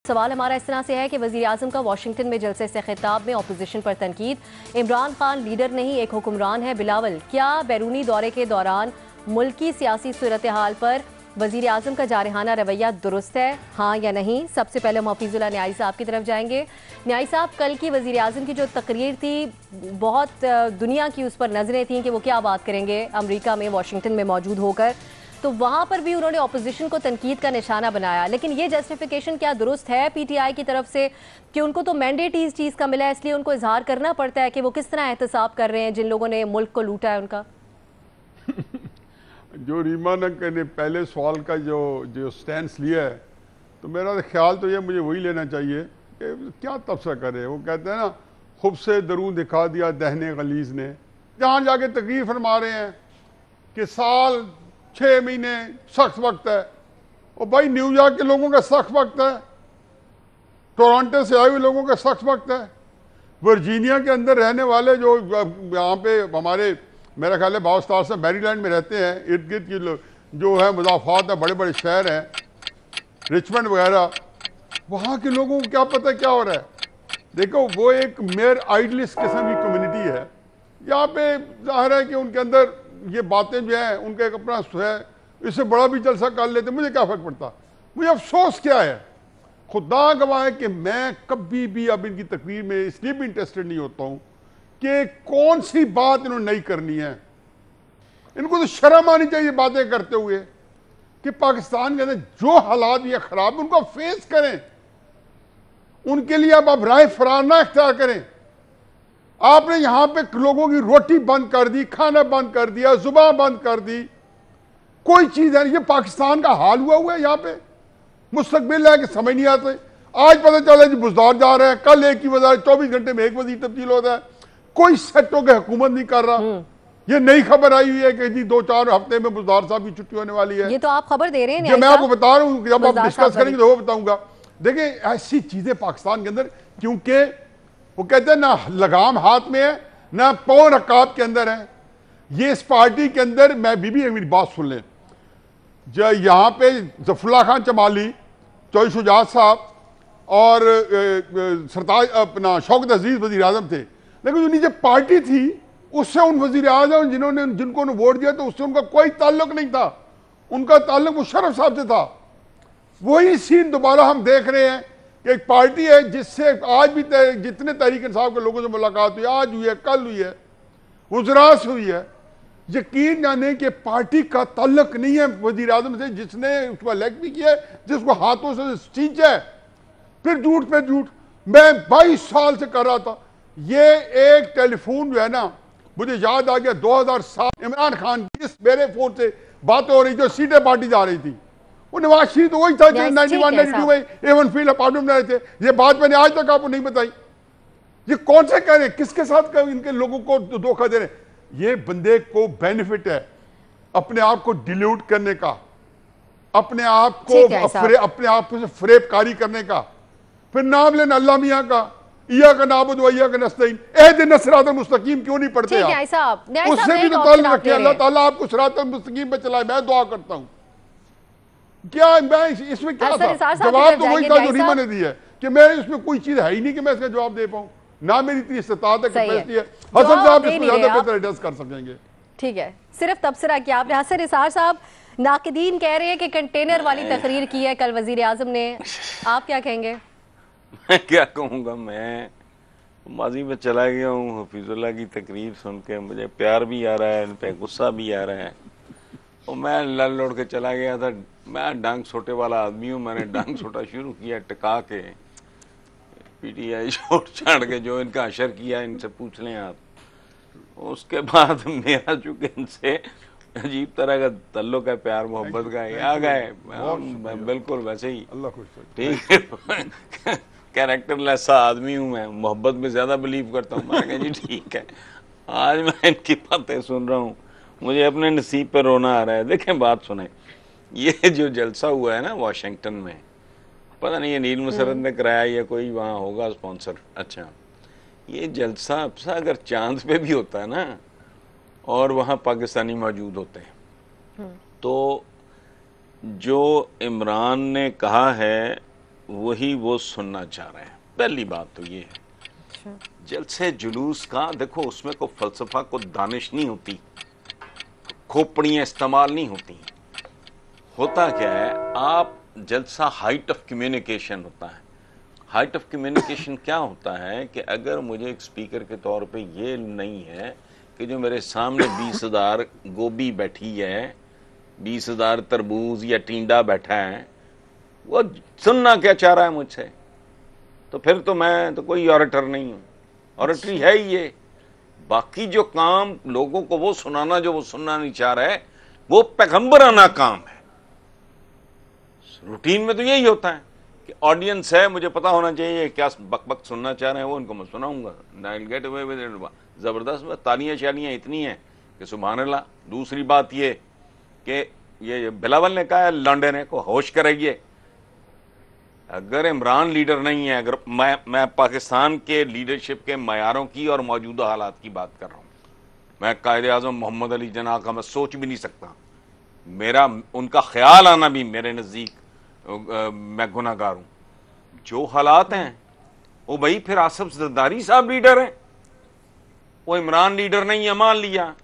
सवाल हमारा इस तरह से है कि वज़ीर आज़म का वाशिंगटन में जलसे से खिताब में अपोजिशन पर तनकीद। इमरान खान लीडर नहीं एक हुक्मरान है। बिलावल, क्या बैरूनी दौरे के दौरान मुल्की सियासी सूरत हाल पर वज़ीर आज़म का जारहाना रवैया दुरुस्त है, हाँ या नहीं? सबसे पहले हम हफीजुल्लाह न्याई साहब की तरफ जाएंगे। न्याई साहब, कल की वज़ीर आज़म की जो तकरीर थी, बहुत दुनिया की उस पर नज़रें थीं कि वो क्या बात करेंगे अमरीका में, वाशिंगटन में मौजूद होकर, तो वहाँ पर भी उन्होंने अपोजिशन को तनकीद का निशाना बनाया। लेकिन ये जस्टिफिकेशन क्या दुरुस्त है पीटीआई की तरफ से कि उनको तो मैंडेट इस चीज़ का मिला है, इसलिए उनको इजहार करना पड़ता है कि वो किस तरह एहतसाब कर रहे हैं जिन लोगों ने मुल्क को लूटा है उनका? जो रीमा नंक ने पहले सवाल का जो स्टैंड लिया है, तो मेरा ख्याल तो ये मुझे वही लेना चाहिए कि क्या तबसरा करे। वो कहते हैं ना, खुब से दरून दिखा दिया दहने गलीज ने। जहाँ जाके तकरीर फरमा रहे हैं कि साल 6 महीने सख्त वक्त है। और भाई न्यूयॉर्क के लोगों का सख्त वक्त है, टोरंटो से आए हुए लोगों का सख्त वक्त है, वर्जीनिया के अंदर रहने वाले जो यहाँ पे हमारे मेरा ख्याल है बावस्तार से मैरीलैंड में रहते हैं, इर्द गिर्द की जो है मुजाफात है, बड़े बड़े शहर हैं, रिचमंड वगैरह, वहाँ के लोगों को क्या पता क्या हो रहा है। देखो, वो एक मेयर आइडलिस्ट किस्म की कम्युनिटी है। यहाँ पे जाहिर है कि उनके अंदर ये बातें जो हैं, उनका एक अपना है, इससे बड़ा भी जलसा कर लेते, मुझे क्या फ़र्क पड़ता। मुझे अफसोस क्या है, खुदा गवाह है कि मैं कभी भी अब इनकी तकरीर में इसलिए भी इंटरेस्टेड नहीं होता हूँ कि कौन सी बात इन्होंने नहीं करनी है। इनको तो शर्म आनी चाहिए बातें करते हुए कि पाकिस्तान के अंदर जो हालात ये खराब है उनको फेस करें, उनके लिए अब आप राय फराना इख्तियार करें। आपने यहां पे लोगों की रोटी बंद कर दी, खाना बंद कर दिया, जुबान बंद कर दी, कोई चीज है। ये पाकिस्तान का हाल हुआ है। यहाँ पे मुस्तकबिल है कि समझ नहीं आते। आज पता चला जी बुजदार जा रहे हैं, कल एक ही वज़ारत, 24 घंटे में एक वज़ीर तब्दील होता है, कोई सेक्टों के हुकूमत नहीं कर रहा। ये नई खबर आई हुई है कि जी 2-4 हफ्ते में बुजदार साहब की छुट्टी होने वाली है। ये तो आप खबर दे रहे हैं, मैं आपको बता रहा हूँ, जब आप डिस्कस करेंगे तो वो बताऊंगा। देखिए, ऐसी चीजें पाकिस्तान के अंदर, क्योंकि वो कहते हैं ना लगाम हाथ में है ना पांव रकाब के अंदर है। ये इस पार्टी के अंदर, मैं बीबी मेरी बात सुन लें, जो यहाँ पे जफरुल्लाह खान चमाली, चौधरी शुजात साहब और सरताज अपना शौकत अजीज वजीर आजम थे, लेकिन जो नीचे पार्टी थी उससे उन वजीर आजम जिनको वोट दिया तो उससे उनका कोई ताल्लुक नहीं था। उनका ताल्लुक मुशर्रफ साहब से था। वही सीन दोबारा हम देख रहे हैं कि एक पार्टी है जिससे आज भी जितने तहरीक इंसाफ के लोगों से मुलाकात हुई, आज हुई है, कल हुई है, वज़रा से हुई है, यकीन जाने कि पार्टी का ताल्लुक नहीं है वजीर आजम से, जिसने उसको इलेक्ट भी किया है, जिसको हाथों से सींचा है। फिर झूठ पे झूठ। मैं 22 साल से कर रहा था। ये एक टेलीफोन जो है ना, मुझे याद आ गया 2007 इमरान खान की इस मेरे फोन से बात हो रही जो सीटें पार्टी जा रही थी। वो नवाज शरीफ तो वही था जो 91-92 में एवन फील्ड अपार्टमेंट में रहे थे। ये बात मैंने आज तक आपको नहीं बताई। ये कौन से कह रहे हैं, किसके साथ इनके लोगों को धोखा दे रहे हैं। ये बंदे को बेनिफिट है अपने आप को डिल्यूट करने का, अपने आप को फरेबकारी करने का। फिर नाम लेना अल्लाह मियाँ का, इया का नाबुद व इया का नस्तईन, एहदिना सिरातल मुस्तकीम क्यों नहीं पढ़ते आप? उससे भी तो ताल्लुक रखिए। अल्लाह ताला आपको सिरातल मुस्तकीम पे चलाए, मैं दुआ करता हूँ। क्या मैं इसमें क्या था? जवाब तो वही था जो रीमा ने दिया है कि मैं इसमें कोई चीज है ही नहीं कि मैं इसका जवाब दे पाऊँ, ना मेरी इतनी इस्तिताअत है, कैपेसिटी है। हसन साहब इसको ज्यादा बेहतर एड्रेस कर सकेंगे। ठीक है, सिर्फ तबसरा किया आपने। हसन निसार साहब, नाकिदीन कह रहे हैं कि कंटेनर वाली तकरीर की है कल वजीर आजम ने, आप क्या कहेंगे? मैं क्या कहूँगा, मैं माजी में चला गया हूँ। हफीजुल्लाह की तकरीर सुन के मुझे प्यार भी आ रहा है, इन पे गुस्सा भी आ रहा है। और मैं लड़ लौट के चला गया था। मैं डांग छोटे वाला आदमी हूँ, मैंने डांग छोटा शुरू किया टिका के। पीटीआई छोड़ छाड़ के जो इनका अशर किया, इनसे पूछ लें आप। उसके बाद मेरा चूंकि इनसे अजीब तरह का तल्लुक है, प्यार मोहब्बत का, आ गए बिल्कुल वैसे ही। ठीक है, कैरेक्टरलेस आदमी हूँ मैं, मोहब्बत में ज़्यादा बिलीव करता हूँ। मैं कहा जी ठीक है, आज मैं इनकी बातें सुन रहा हूँ, मुझे अपने नसीब पर रोना आ रहा है। देखें, बात सुने, ये जो जलसा हुआ है ना वाशिंगटन में, पता नहीं ये नील मुसरत ने कराया या कोई वहाँ होगा स्पॉन्सर। अच्छा, ये जलसा अगर चांद पे भी होता है ना और वहाँ पाकिस्तानी मौजूद होते हैं, तो जो इमरान ने कहा है वही वो सुनना चाह रहे हैं। पहली बात तो ये है, जलसे जुलूस का देखो, उसमें कोई फलसफा को दानिश नहीं होती, खोपड़ियां इस्तेमाल नहीं होती। होता क्या है, आप जलसा हाइट ऑफ कम्युनिकेशन होता है। हाइट ऑफ कम्युनिकेशन क्या होता है कि अगर मुझे एक स्पीकर के तौर पे ये नहीं है कि जो मेरे सामने 20,000 गोभी बैठी है, 20,000 तरबूज या टिंडा बैठा है, वो सुनना क्या चाह रहा है मुझसे, तो फिर तो मैं तो कोई ऑरेटर नहीं हूं। ऑरेटरी है ही ये। बाकी जो काम लोगों को वो सुनाना जो वो सुनना नहीं चाह रहा है, वो पैगंबराना काम है। रूटीन में तो यही होता है कि ऑडियंस है, मुझे पता होना चाहिए क्या बक बक सुनना चाह रहे हैं, वो उनको मैं सुनाऊंगा, I will get away with it. जबरदस्त तालियां शालियां इतनी हैं कि सुभान अल्लाह। दूसरी बात ये कि ये बिलावल ने कहा है, लौंडे ने को होश करेंगे। अगर इमरान लीडर नहीं है, अगर मैं पाकिस्तान के लीडरशिप के मयारों की और मौजूदा हालात की बात कर रहा हूँ, मैं कायदे आज़म मोहम्मद अली जिन्ना का मैं सोच भी नहीं सकता। मेरा उनका ख्याल आना भी मेरे नज़दीक मैं गुनाहगार हूँ। जो हालात हैं वो भाई, फिर आसिफ जरदारी साहब लीडर हैं, वो इमरान लीडर नहीं है मान लिया,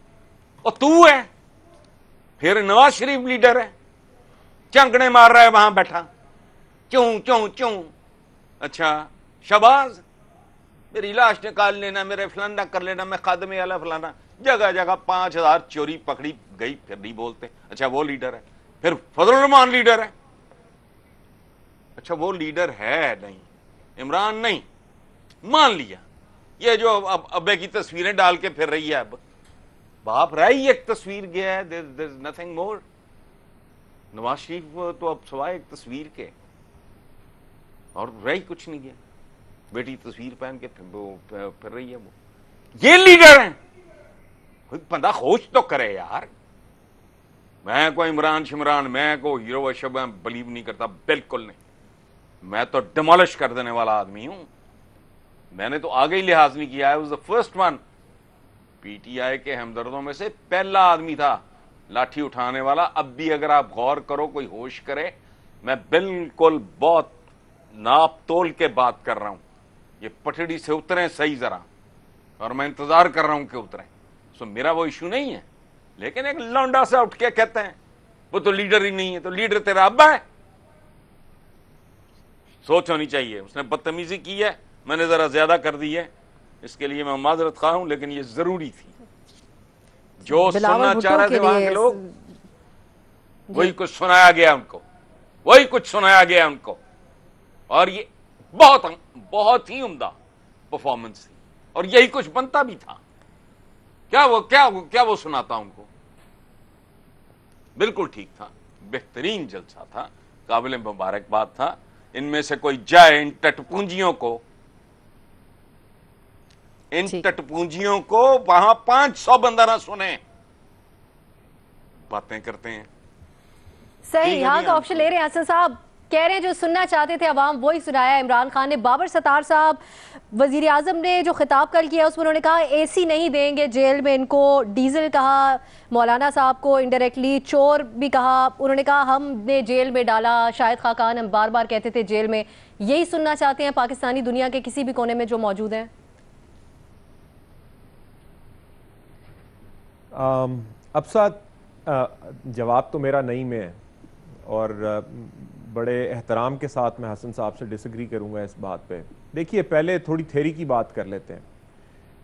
और तू है, फिर नवाज शरीफ लीडर है, चंकड़े मार रहा है वहां बैठा, क्यों क्यों क्यों। अच्छा शबाज, मेरी लाश निकाल लेना, मेरे फलाना कर लेना, मैं खादमे आला फलाना, जगह जगह 5,000 चोरी पकड़ी गई, फिर नहीं बोलते। अच्छा वो लीडर है। फिर फजल रहमान लीडर है। अच्छा वो लीडर है नहीं, इमरान नहीं मान लिया। ये जो अब अब्बे की तस्वीरें डाल के फिर रही है, अब बाप रह ही एक तस्वीर गया है, there is nothing more. Nawaz Sharif तो अब सवाए एक तस्वीर के और रह ही कुछ नहीं गया। बेटी तस्वीर पहन के फिर रही है, वो ये लीडर है। कोई बंदा खोज तो करे यार। मैं कोई इमरान शिमरान, मैं को हीरो शब बिलीव नहीं करता, बिल्कुल नहीं। मैं तो डिमोलिश कर देने वाला आदमी हूं। मैंने तो आगे ही लिहाज नहीं किया है। Was the first one. PTI के हमदर्दों में से पहला आदमी था लाठी उठाने वाला। अब भी अगर आप गौर करो, कोई होश करे, मैं बिल्कुल बहुत नाप तोल के बात कर रहा हूं। ये पटड़ी से उतरे सही जरा, और मैं इंतजार कर रहा हूं कि उतरे। सो मेरा वो इशू नहीं है। लेकिन एक लौंडा सा उठ के कहते हैं वो तो लीडर ही नहीं है, तो लीडर तेरा अब्बा है। सोच होनी चाहिए। उसने बदतमीजी की है, मैंने जरा ज्यादा कर दी है, इसके लिए मैं माजरत खा हूं, लेकिन ये जरूरी थी। जो सुनना चाह रहे थे वहां के लोग, वही कुछ सुनाया गया उनको, वही कुछ सुनाया गया उनको। और ये बहुत बहुत ही उम्दा परफॉर्मेंस थी, और यही कुछ बनता भी था। क्या वो सुनाता उनको। बिल्कुल ठीक था, बेहतरीन जलसा था, काबिल मुबारकबाद था। इनमें से कोई जाए, इन टटपूंजियों को वहां 500 बंदा ना सुने, बातें करते हैं। सही, यहाँ का ऑप्शन ले रहे हैं हसन साहब। कह रहे हैं जो सुनना चाहते थे अवाम वही सुनाया इमरान खान ने। बाबर सत्तार साहब, वजीर आजम ने जो खिताब कल किया उसमें उन्होंने कहा एसी नहीं देंगे जेल में इनको, डीजल कहा, मौलाना साहब को इनडायरेक्टली चोर भी कहा। उन्होंने कहा हमने जेल में डाला, शाहिद खाकान हम बार बार कहते थे जेल में। यही सुनना चाहते हैं पाकिस्तानी दुनिया के किसी भी कोने में जो मौजूद हैं? अब साथ जवाब तो मेरा नहीं में है, और बड़े एहतराम के साथ मैं हसन साहब से डिसएग्री करूंगा इस बात पे। देखिए, पहले थोड़ी थ्योरी की बात कर लेते हैं।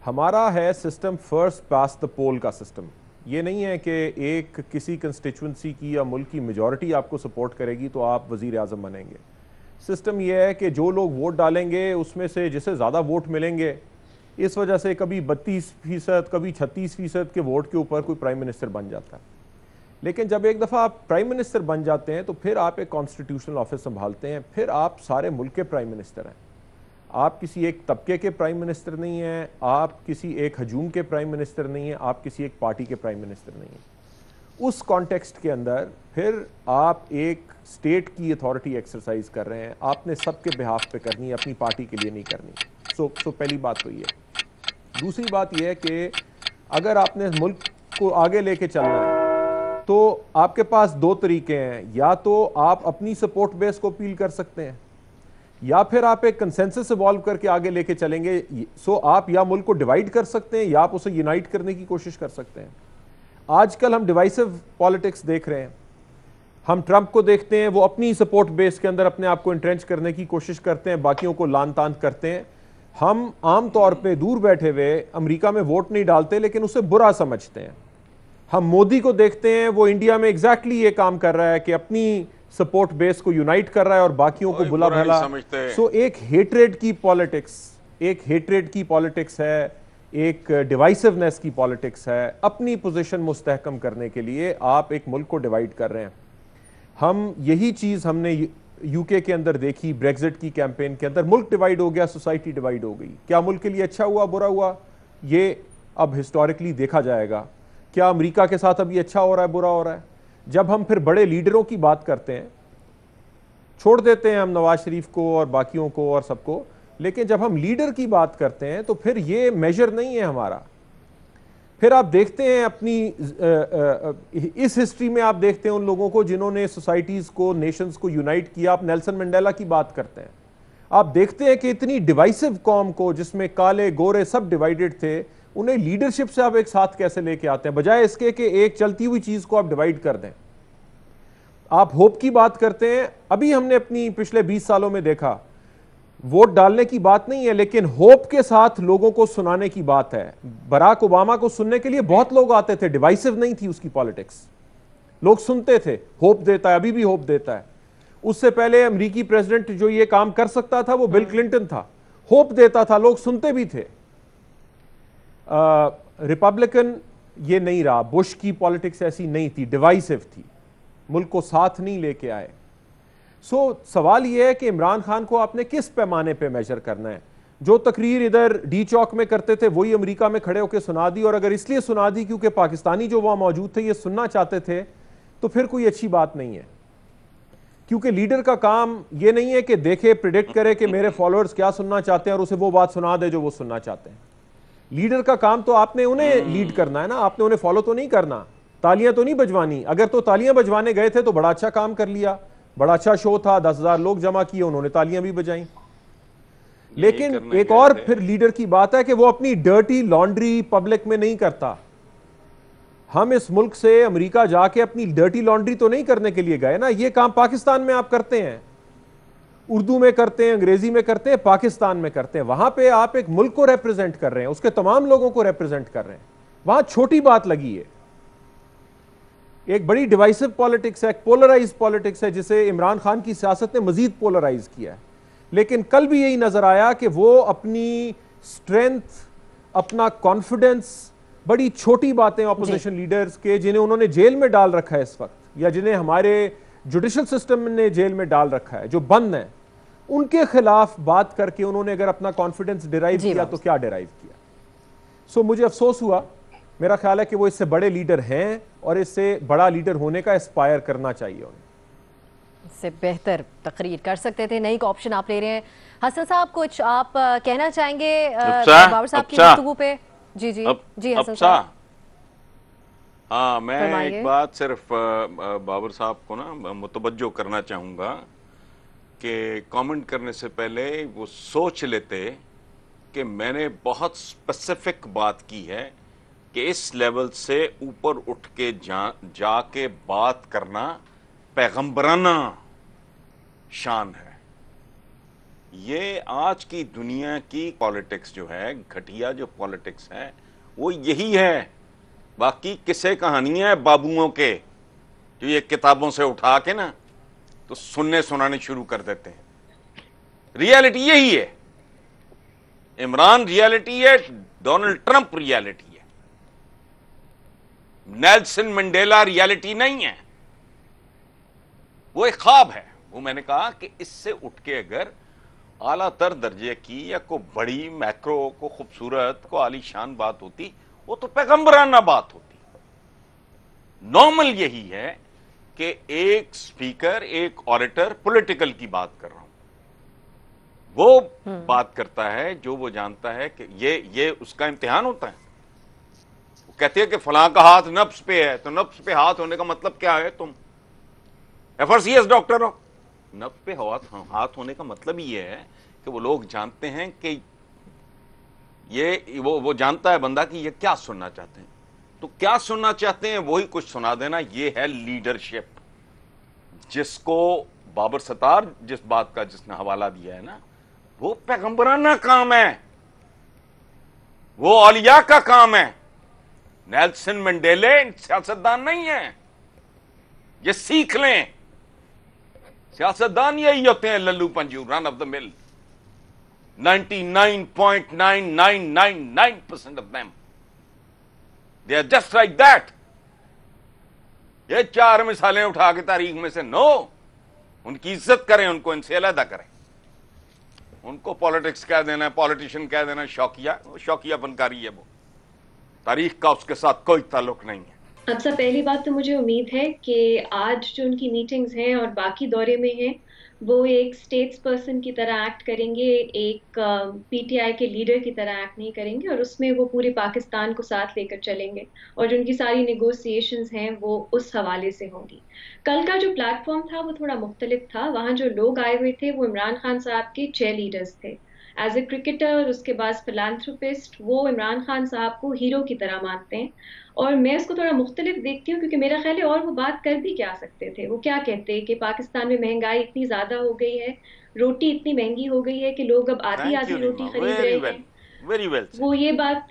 हमारा है सिस्टम फर्स्ट पास द पोल का सिस्टम। ये नहीं है कि एक किसी कंस्टिट्यूंसी की या मुल्क की मेजॉरिटी आपको सपोर्ट करेगी तो आप वजीर आज़म बनेंगे। सिस्टम ये है कि जो लोग वोट डालेंगे उसमें से जिसे ज़्यादा वोट मिलेंगे, इस वजह से कभी 32%, कभी 36% के वोट के ऊपर कोई प्राइम मिनिस्टर बन जाता है। लेकिन जब एक दफ़ा आप प्राइम मिनिस्टर बन जाते हैं तो फिर आप एक कॉन्स्टिट्यूशनल ऑफिस संभालते हैं, फिर आप सारे मुल्क के प्राइम मिनिस्टर हैं। आप किसी एक तबके के प्राइम मिनिस्टर नहीं हैं, आप किसी एक हजूम के प्राइम मिनिस्टर नहीं हैं, आप किसी एक पार्टी के प्राइम मिनिस्टर नहीं हैं। उस कॉन्टेक्स्ट के अंदर फिर आप एक स्टेट की अथॉरिटी एक्सरसाइज कर रहे हैं। आपने सबके बिहाफ पे करनी है, अपनी पार्टी के लिए नहीं करनी। सो पहली बात तो ये है। दूसरी बात यह है कि अगर आपने मुल्क को आगे लेके चलना है तो आपके पास दो तरीके हैं। या तो आप अपनी सपोर्ट बेस को अपील कर सकते हैं, या फिर आप एक कंसेंसस इवॉल्व करके आगे लेके चलेंगे। सो आप या मुल्क को डिवाइड कर सकते हैं या आप उसे यूनाइट करने की कोशिश कर सकते हैं। आजकल हम डिवाइसिव पॉलिटिक्स देख रहे हैं। हम ट्रंप को देखते हैं, वो अपनी सपोर्ट बेस के अंदर अपने आप को इंट्रेंच करने की कोशिश करते हैं, बाकियों को लान तान करते हैं। हम आम तौर पे दूर बैठे हुए अमेरिका में वोट नहीं डालते, लेकिन उसे बुरा समझते हैं। हम मोदी को देखते हैं, वो इंडिया में एग्जैक्टली ये काम कर रहा है कि अपनी सपोर्ट बेस को यूनाइट कर रहा है और बाकियों को बुला भला। सो एक हेट्रेड की पॉलिटिक्स है, एक डिवाइसिवनेस की पॉलिटिक्स है। अपनी पोजीशन मुस्तहकम करने के लिए आप एक मुल्क को डिवाइड कर रहे हैं। हम यही चीज हमने यूके के अंदर देखी, ब्रेक्जिट की कैंपेन के अंदर मुल्क डिवाइड हो गया, सोसाइटी डिवाइड हो गई। क्या मुल्क के लिए अच्छा हुआ, बुरा हुआ, ये अब हिस्टोरिकली देखा जाएगा। क्या अमेरिका के साथ अभी अच्छा हो रहा है, बुरा हो रहा है? जब हम फिर बड़े लीडरों की बात करते हैं, छोड़ देते हैं हम नवाज शरीफ को और बाकियों को और सबको, लेकिन जब हम लीडर की बात करते हैं तो फिर ये मेजर नहीं है हमारा। फिर आप देखते हैं अपनी इस हिस्ट्री में आप देखते हैं उन लोगों को जिन्होंने सोसाइटीज को, नेशंस को यूनाइट किया। आप नेल्सन मंडेला की बात करते हैं, आप देखते हैं कि इतनी डिवाइसिव कौम को, जिसमें काले गोरे सब डिवाइडेड थे, उन्हें लीडरशिप से आप एक साथ कैसे लेके आते हैं, बजाय इसके कि एक चलती हुई चीज को आप डिवाइड कर दें। आप होप की बात करते हैं। अभी हमने अपनी पिछले 20 सालों में देखा, वोट डालने की बात नहीं है, लेकिन होप के साथ लोगों को सुनाने की बात है। बराक ओबामा को सुनने के लिए बहुत लोग आते थे, डिवाइसिव नहीं थी उसकी पॉलिटिक्स, लोग सुनते थे। होप देता है, अभी भी होप देता है। उससे पहले अमेरिकी प्रेसिडेंट जो ये काम कर सकता था वो बिल क्लिंटन था, होप देता था, लोग सुनते भी थे। रिपब्लिकन ये नहीं रहा, बुश की पॉलिटिक्स ऐसी नहीं थी, डिवाइसिव थी, मुल्क को साथ नहीं लेके आए। सवाल यह है कि इमरान खान को आपने किस पैमाने पे मेजर करना है। जो तकरीर इधर डी चौक में करते थे वही अमेरिका में खड़े होकर सुना दी, और अगर इसलिए सुना दी क्योंकि पाकिस्तानी जो वहां मौजूद थे ये सुनना चाहते थे, तो फिर कोई अच्छी बात नहीं है। क्योंकि लीडर का काम ये नहीं है कि देखे, प्रिडिक्ट करे कि मेरे फॉलोअर्स क्या सुनना चाहते हैं और उसे वो बात सुना दे जो वो सुनना चाहते हैं। लीडर का काम तो आपने उन्हें लीड करना है ना, आपने उन्हें फॉलो तो नहीं करना, तालियां तो नहीं बजवानी। अगर तो तालियां बजवाने गए थे तो बड़ा अच्छा काम कर लिया, बड़ा अच्छा शो था, 10,000 लोग जमा किए, उन्होंने तालियां भी बजाई। लेकिन एक और फिर लीडर की बात है कि वो अपनी डर्टी लॉन्ड्री पब्लिक में नहीं करता। हम इस मुल्क से अमेरिका जाके अपनी डर्टी लॉन्ड्री तो नहीं करने के लिए गए ना। ये काम पाकिस्तान में आप करते हैं, उर्दू में करते हैं, अंग्रेजी में करते हैं, पाकिस्तान में करते हैं। वहां पे आप एक मुल्क को रिप्रेजेंट कर रहे हैं, उसके तमाम लोगों को रिप्रेजेंट कर रहे हैं। वहां छोटी बात लगी है। एक बड़ी डिवाइसिव पॉलिटिक्स है, एक पोलराइज पॉलिटिक्स है, जिसे इमरान खान की सियासत ने मजीद पोलराइज किया है। लेकिन कल भी यही नजर आया कि वो अपनी स्ट्रेंथ, अपना कॉन्फिडेंस, बड़ी छोटी बातें ऑपोजिशन लीडर्स के, जिन्हें उन्होंने जेल में डाल रखा है इस वक्त, या जिन्हें हमारे जुडिशल सिस्टम ने जेल में डाल रखा है, जो बंद है, उनके खिलाफ बात करके उन्होंने अगर अपना कॉन्फिडेंस डिराइव किया तो क्या डिराइव किया। मुझे अफसोस हुआ। मेरा ख्याल है कि वो इससे बड़े लीडर हैं और इससे बड़ा लीडर होने का एस्पायर करना चाहिए उन्हें। इससे बेहतर तकरीर कर सकते थे। नई ऑप्शन आप ले रहे हैं। हसन साहब, कुछ आप कहना चाहेंगे बाबर साहब की गुफ्तगू पे? जी जी जी हसन साहब। हाँ, मैं एक बात सिर्फ बाबर साहब को ना मुतवज्जो करना चाहूँगा कि कमेंट करने से पहले वो सोच लेते कि मैंने बहुत स्पेसिफिक बात की है कि इस लेवल से ऊपर उठ के जाके बात करना पैगंबराना शान है। ये आज की दुनिया की पॉलिटिक्स जो है, घटिया जो पॉलिटिक्स है, वो यही है। बाकी किस्से कहानियां हैं बाबुओं के, जो ये किताबों से उठा के ना तो सुनने सुनाने शुरू कर देते हैं। रियलिटी यही है। इमरान रियलिटी है, डोनाल्ड ट्रंप रियलिटी है, नेल्सन मंडेला रियलिटी नहीं है। वो एक ख्वाब है। वो मैंने कहा कि इससे उठ के अगर आला तर दर्जे की या को बड़ी मैक्रो को खूबसूरत को आलीशान बात होती, वो तो पैगंबराना बात होती। नॉर्मल यही है कि एक स्पीकर, एक ऑरेटर पॉलिटिकल की बात कर रहा हूं, वो बात करता है जो वो जानता है कि ये उसका इम्तिहान होता है। वो कहते हैं कि फलां का हाथ नफ्स पे है, तो नफ्स पे हाथ होने का मतलब क्या है? तुम FRCS डॉक्टर हो, नब पे हाथ होने का मतलब ये है कि वो लोग जानते हैं कि ये वो जानता है बंदा कि ये क्या सुनना चाहते हैं, तो क्या सुनना चाहते हैं वही कुछ सुना देना, ये है लीडरशिप। जिसको बाबर सत्तार जिस बात का जिसने हवाला दिया है ना, वो पैगंबराना काम है, वो औलिया का काम है। नेल्सन मंडेले सियासतदान नहीं है, ये सीख लें। सियासतदान यही होते हैं Lallu Panju, run of the mill. 99.9999% of them, they are just like that. ये 4 मिसालें उठा के तारीख में से नो, उनकी इज्जत करें, उनको इनसे अलग करें। उनको पॉलिटिक्स कह देना, पॉलिटिशियन कह देना, शौकिया बनकारी है, वो तारीख का उसके साथ कोई ताल्लुक नहीं है। सबसे पहली बात तो मुझे उम्मीद है कि आज जो उनकी मीटिंग्स हैं और बाकी दौरे में हैं, वो एक स्टेट्स पर्सन की तरह एक्ट करेंगे, एक पीटीआई के लीडर की तरह एक्ट नहीं करेंगे, और उसमें वो पूरे पाकिस्तान को साथ लेकर चलेंगे और जो उनकी सारी नेगोशिएशंस हैं वो उस हवाले से होंगी। कल का जो प्लेटफॉर्म था वो थोड़ा मुख्तलिफ था। वहाँ जो लोग आए हुए थे वो इमरान खान साहब के चेयर लीडर्स थे। एज ए क्रिकेटर, उसके बाद फिलांथ्रोपिस्ट, वो इमरान खान साहब को हीरो की तरह मानते हैं और मैं उसको थोड़ा मुख्तलिफ देखती हूँ, क्योंकि मेरा ख्याल है और वो बात कर भी क्या सकते थे। वो क्या कहते कि पाकिस्तान में महंगाई इतनी ज़्यादा हो गई है, रोटी इतनी महंगी हो गई है कि लोग अब आधी आधी रोटी खरीद रहे हैं। Very well. वो ये बात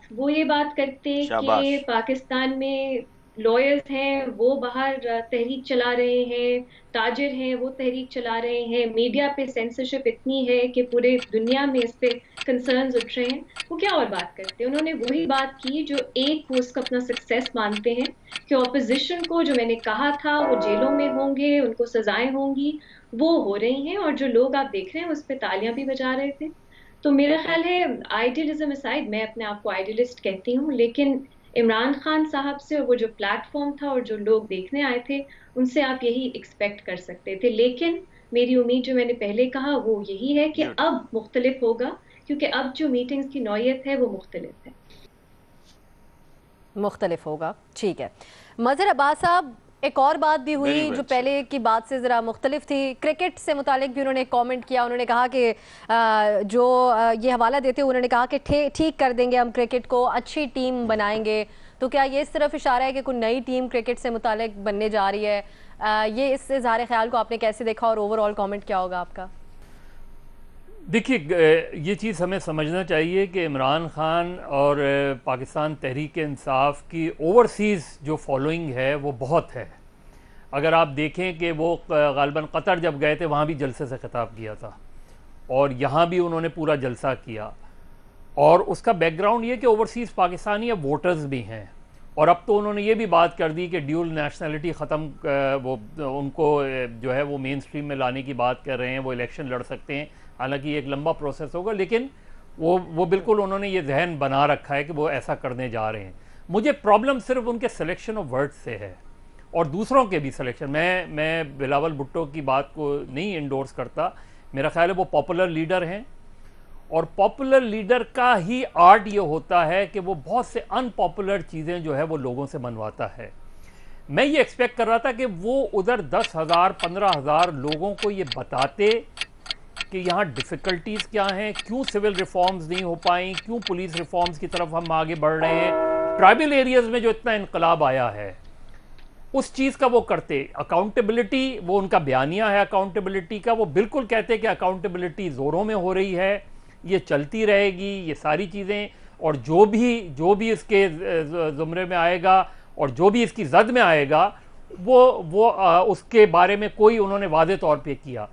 करते कि पाकिस्तान में लॉयर्स हैं वो बाहर तहरीक चला रहे हैं, ताजिर हैं वो तहरीक चला रहे हैं, मीडिया पे सेंसरशिप इतनी है कि पूरे दुनिया में इस पे कंसर्न्स उठ रहे हैं। वो क्या और बात करते हैं? उन्होंने वही बात की जो एक वो उसका अपना सक्सेस मानते हैं कि ऑपोजिशन को, जो मैंने कहा था, वो जेलों में होंगे, उनको सजाएं होंगी, वो हो रही हैं और जो लोग आप देख रहे हैं उस पर तालियां भी बजा रहे थे। तो मेरा ख्याल है आइडियलिज्म असाइड, मैं अपने आप को आइडियलिस्ट कहती हूँ, लेकिन इमरान खान साहब से और वो जो प्लेटफॉर्म था और जो लोग देखने आए थे उनसे आप यही एक्सपेक्ट कर सकते थे। लेकिन मेरी उम्मीद, जो मैंने पहले कहा, वो यही है कि अब मुख्तलिफ होगा, क्योंकि अब जो मीटिंग्स की नौयत है वो मुख्तलिफ है। मुख्तलिफ होगा, ठीक है। मजहर अब्बास साहब, एक और बात भी हुई जो पहले की बात से ज़रा मुख्तलिफ थी। क्रिकेट से मुतालिक भी उन्होंने कमेंट किया। उन्होंने कहा कि जो ये हवाला देते हुए उन्होंने कहा कि ठीक कर देंगे हम क्रिकेट को, अच्छी टीम बनाएंगे। तो क्या ये इस तरफ इशारा है कि कोई नई टीम क्रिकेट से मुतालिक बनने जा रही है? ये इस इज़हार ख्याल को आपने कैसे देखा और ओवरऑल कमेंट क्या होगा आपका? देखिए, ये चीज़ हमें समझना चाहिए कि इमरान खान और पाकिस्तान तहरीक इंसाफ की ओवरसीज़ जो फॉलोइंग है वो बहुत है। अगर आप देखें कि वो गालिबन कतर जब गए थे वहाँ भी जलसे से खिताब किया था और यहाँ भी उन्होंने पूरा जलसा किया, और उसका बैकग्राउंड ये कि ओवरसीज़ पाकिस्तानी अब वोटर्स भी हैं। और अब तो उन्होंने ये भी बात कर दी कि ड्यूल नेशनलिटी ख़त्म, वो उनको जो है वो मेन स्ट्रीम में लाने की बात कर रहे हैं, वो इलेक्शन लड़ सकते हैं। हालांकि एक लंबा प्रोसेस होगा, लेकिन वो बिल्कुल उन्होंने ये जहन बना रखा है कि वो ऐसा करने जा रहे हैं। मुझे प्रॉब्लम सिर्फ उनके सिलेक्शन ऑफ वर्ड्स से है और दूसरों के भी सिलेक्शन। मैं बिलावल भुट्टो की बात को नहीं इंडोर्स करता। मेरा ख्याल है वो पॉपुलर लीडर हैं और पॉपुलर लीडर का ही आर्ट ये होता है कि वो बहुत से अनपॉपुलर चीज़ें जो है वो लोगों से मनवाता है। मैं ये एक्सपेक्ट कर रहा था कि वो उधर 10,000 15,000 लोगों को ये बताते कि यहाँ डिफ़िकल्टीज़ क्या हैं, क्यों सिविल रिफॉर्म्स नहीं हो पाई, क्यों पुलिस रिफॉर्म्स की तरफ हम आगे बढ़ रहे हैं, ट्राइबल एरियाज़ में जो इतना इनकलाब आया है उस चीज़ का वो करते। अकाउंटेबिलिटी, वो उनका बयानिया है अकाउंटेबिलिटी का, वो बिल्कुल कहते कि अकाउंटेबिलिटी ज़ोरों में हो रही है, ये चलती रहेगी, ये सारी चीज़ें, और जो भी इसके ज़ुमरे में आएगा और जो भी इसकी जद में आएगा वो उसके बारे में कोई उन्होंने वादे तौर पे किया,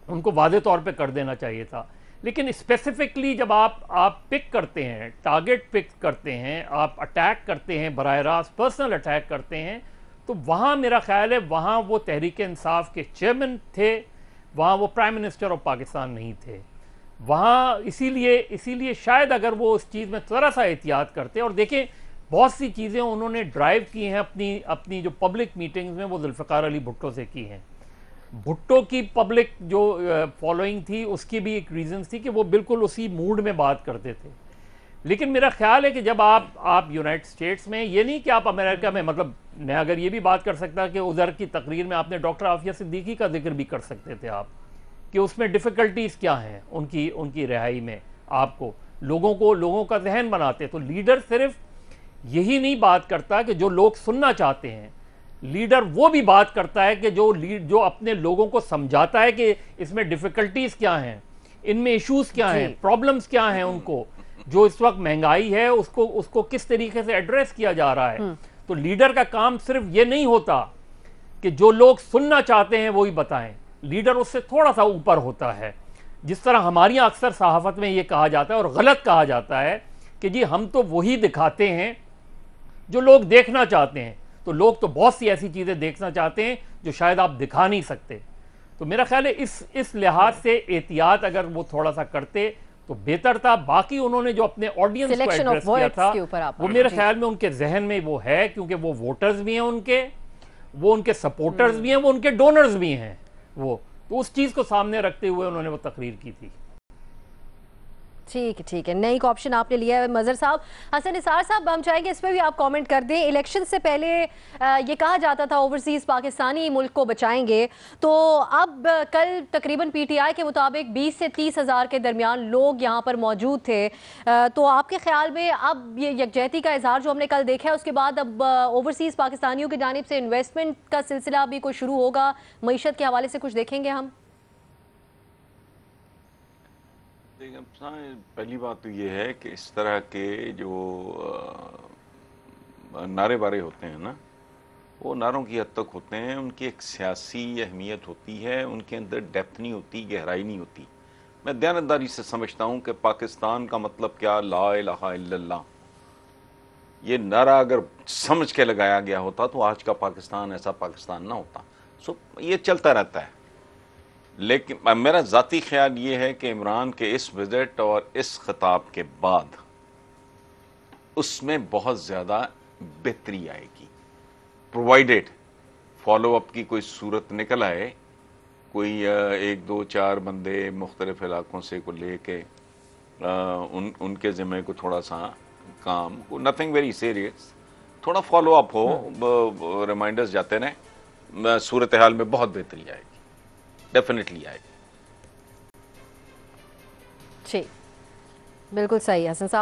उनको वादे तौर पे कर देना चाहिए था। लेकिन स्पेसिफिकली जब आप पिक करते हैं, टारगेट पिक करते हैं, आप अटैक करते हैं, बराह रास्त पर्सनल अटैक करते हैं, तो वहाँ मेरा ख्याल है वहाँ वो तहरीक इंसाफ के चेयरमैन थे, वहाँ वो प्राइम मिनिस्टर ऑफ पाकिस्तान नहीं थे वहाँ। इसीलिए शायद अगर वो उस चीज़ में थोड़ा सा एहतियात करते, और देखें बहुत सी चीज़ें उन्होंने ड्राइव की हैं अपनी जो पब्लिक मीटिंग्स में, वो जुल्फ़िकार अली भुट्टो से की हैं। भुट्टो की पब्लिक जो फॉलोइंग थी उसकी भी एक रीज़न थी कि वो बिल्कुल उसी मूड में बात करते थे। लेकिन मेरा ख्याल है कि जब आप यूनाइटेड स्टेट्स में, ये नहीं कि आप अमेरिका में, मतलब मैं अगर ये भी बात कर सकता कि उधर की तकरीर में आपने डॉक्टर आफिया सिद्दीकी का जिक्र भी कर सकते थे आप, कि उसमें डिफ़िकल्टीज़ क्या हैं उनकी रिहाई में। आपको लोगों का जहन बनाते, तो लीडर सिर्फ यही नहीं बात करता कि जो लोग सुनना चाहते हैं, लीडर वो भी बात करता है कि जो अपने लोगों को समझाता है कि इसमें डिफ़िकल्टीज़ क्या हैं, इनमें इश्यूज क्या हैं, प्रॉब्लम्स क्या हैं, उनको जो इस वक्त महंगाई है उसको किस तरीके से एड्रेस किया जा रहा है। तो लीडर का काम सिर्फ ये नहीं होता कि जो लोग सुनना चाहते हैं वही बताएं, लीडर उससे थोड़ा सा ऊपर होता है। जिस तरह हमारी अक्सर सहाफत में ये कहा जाता है और गलत कहा जाता है कि जी हम तो वही दिखाते हैं जो लोग देखना चाहते हैं, तो लोग तो बहुत सी ऐसी चीज़ें देखना चाहते हैं जो शायद आप दिखा नहीं सकते। तो मेरा ख्याल है इस लिहाज से एहतियात अगर वो थोड़ा सा करते तो बेहतर था। बाकी उन्होंने जो अपने ऑडियंस को एड्रेस किया था वो मेरे ख्याल में उनके जहन में वो है, क्योंकि वो वोटर्स भी हैं वो उनके सपोर्टर्स भी हैं, वो उनके डोनर्स भी हैं, वो तो उस चीज़ को सामने रखते हुए उन्होंने वो तकरीर की थी। ठीक है, नई ऑप्शन आपने लिया है मजहर साहब। हसन निसार साहब, हम चाहेंगे इस पर भी आप कमेंट कर दें। इलेक्शन से पहले ये कहा जाता था ओवरसीज़ पाकिस्तानी मुल्क को बचाएंगे, तो अब कल तकरीबन पीटीआई के मुताबिक 20 से 30 हज़ार के दरमियान लोग यहाँ पर मौजूद थे। तो आपके ख्याल में अब ये यकजहती का इजहार जो हमने कल देखा है, उसके बाद अब ओवरसीज़ पाकिस्तानियों की जानिब से इन्वेस्टमेंट का सिलसिला भी कोई शुरू होगा, मईशत के हवाले से कुछ देखेंगे हम? पहली बात तो ये है कि इस तरह के जो नारे बारे होते हैं ना, वो नारों की हद तक होते हैं, उनकी एक सियासी अहमियत होती है, उनके अंदर डेप्थ नहीं होती, गहराई नहीं होती। मैं दयानतदारी से समझता हूँ कि पाकिस्तान का मतलब क्या, ला इलाहा इल्लल्लाह, ये नारा अगर समझ के लगाया गया होता तो आज का पाकिस्तान ऐसा पाकिस्तान ना होता। सो ये चलता रहता है। लेकिन मेरा ज़ाती ख्याल ये है कि इमरान के इस विज़िट और इस खिताब के बाद उसमें बहुत ज़्यादा बेहतरी आएगी, प्रोवाइडेड फॉलो अप की कोई सूरत निकल आए, कोई 1 2 4 बंदे मुख्तलिफ इलाकों से को ले के उनके ज़िम्मे को थोड़ा सा काम, नथिंग वेरी सीरियस, थोड़ा फॉलो अप हो, रिमाइंडर्स जाते रहें, सूरत हाल में बहुत बेहतरी आएगी, डेफिनेटली आएगी। जी बिल्कुल सही हसन साहब।